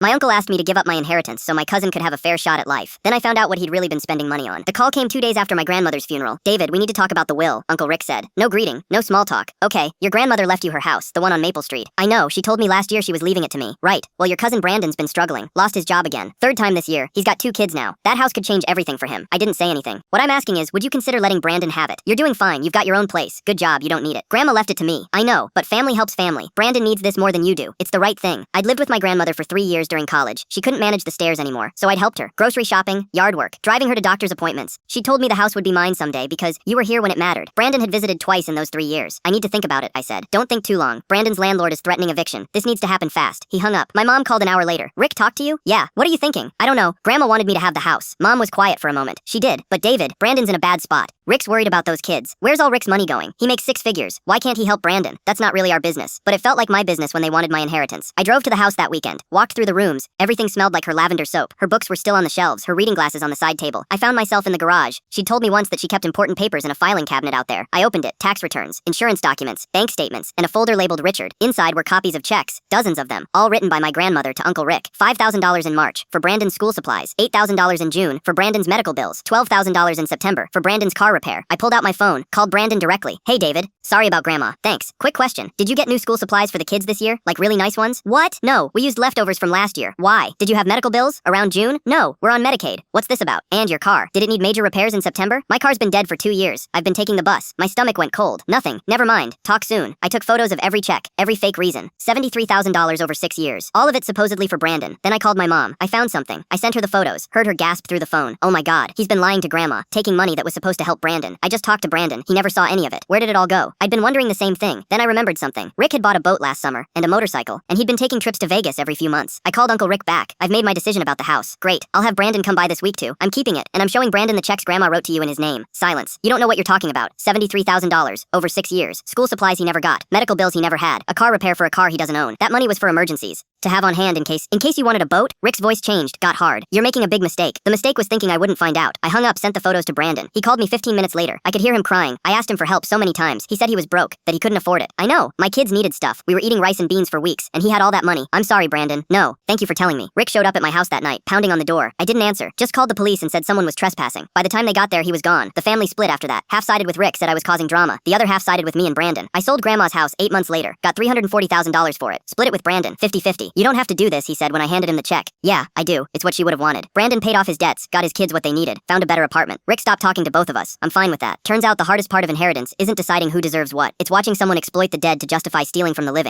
My uncle asked me to give up my inheritance so my cousin could have a fair shot at life. Then I found out what he'd really been spending money on. The call came 2 days after my grandmother's funeral. David, we need to talk about the will, Uncle Rick said. No greeting, no small talk. Okay, your grandmother left you her house, the one on Maple Street. I know, she told me last year she was leaving it to me. Right, well your cousin Brandon's been struggling, lost his job again. Third time this year, he's got 2 kids now. That house could change everything for him. I didn't say anything. What I'm asking is, would you consider letting Brandon have it? You're doing fine, you've got your own place. Good job, you don't need it. Grandma left it to me. I know, but family helps family. Brandon needs this more than you do. It's the right thing. I'd lived with my grandmother for 3 years during college. She couldn't manage the stairs anymore, so I'd helped her. Grocery shopping, yard work, driving her to doctor's appointments. She told me the house would be mine someday because you were here when it mattered. Brandon had visited twice in those 3 years. I need to think about it, I said. Don't think too long. Brandon's landlord is threatening eviction. This needs to happen fast. He hung up. My mom called an hour later. Rick talked to you? Yeah. What are you thinking? I don't know. Grandma wanted me to have the house. Mom was quiet for a moment. She did. But David, Brandon's in a bad spot. Rick's worried about those kids. Where's all Rick's money going? He makes 6 figures. Why can't he help Brandon? That's not really our business. But it felt like my business when they wanted my inheritance. I drove to the house that weekend, walked through the rooms. Everything smelled like her lavender soap. Her books were still on the shelves, her reading glasses on the side table. I found myself in the garage. She'd told me once that she kept important papers in a filing cabinet out there. I opened it. Tax returns, insurance documents, bank statements, and a folder labeled Richard. Inside were copies of checks, dozens of them, all written by my grandmother to Uncle Rick. $5,000 in March for Brandon's school supplies, $8,000 in June for Brandon's medical bills, $12,000 in September for Brandon's car repair. I pulled out my phone, called Brandon directly. Hey David, sorry about Grandma. Thanks. Quick question. Did you get new school supplies for the kids this year? Like really nice ones? What? No, we used leftovers from last year. Why? Did you have medical bills? Around June? No, we're on Medicaid. What's this about? And your car. Did it need major repairs in September? My car's been dead for 2 years. I've been taking the bus. My stomach went cold. Nothing. Never mind. Talk soon. I took photos of every check, every fake reason. $73,000 over 6 years. All of it supposedly for Brandon. Then I called my mom. I found something. I sent her the photos. Heard her gasp through the phone. Oh my god. He's been lying to Grandma, taking money that was supposed to help Brandon. I just talked to Brandon. He never saw any of it. Where did it all go? I'd been wondering the same thing. Then I remembered something. Rick had bought a boat last summer, and a motorcycle, and he'd been taking trips to Vegas every few months. I called Uncle Rick back. I've made my decision about the house. Great. I'll have Brandon come by this week too. I'm keeping it, and I'm showing Brandon the checks Grandma wrote to you in his name. Silence. You don't know what you're talking about. $73,000. Over 6 years. School supplies he never got. Medical bills he never had. A car repair for a car he doesn't own. That money was for emergencies. To have on hand in case you wanted a boat? Rick's voice changed, got hard. You're making a big mistake. The mistake was thinking I wouldn't find out. I hung up, sent the photos to Brandon. He called me 15 minutes later. I could hear him crying. I asked him for help so many times. He said he was broke, that he couldn't afford it. I know. My kids needed stuff. We were eating rice and beans for weeks, and he had all that money. I'm sorry, Brandon. No. Thank you for telling me. Rick showed up at my house that night, pounding on the door. I didn't answer. Just called the police and said someone was trespassing. By the time they got there, he was gone. The family split after that. Half sided with Rick, said I was causing drama. The other half sided with me and Brandon. I sold Grandma's house 8 months later. Got $340,000 for it. Split it with Brandon. 50-50. You don't have to do this, he said when I handed him the check. Yeah, I do. It's what she would have wanted. Brandon paid off his debts, got his kids what they needed, found a better apartment. Rick stopped talking to both of us. I'm fine with that. Turns out the hardest part of inheritance isn't deciding who deserves what. It's watching someone exploit the dead to justify stealing from the living.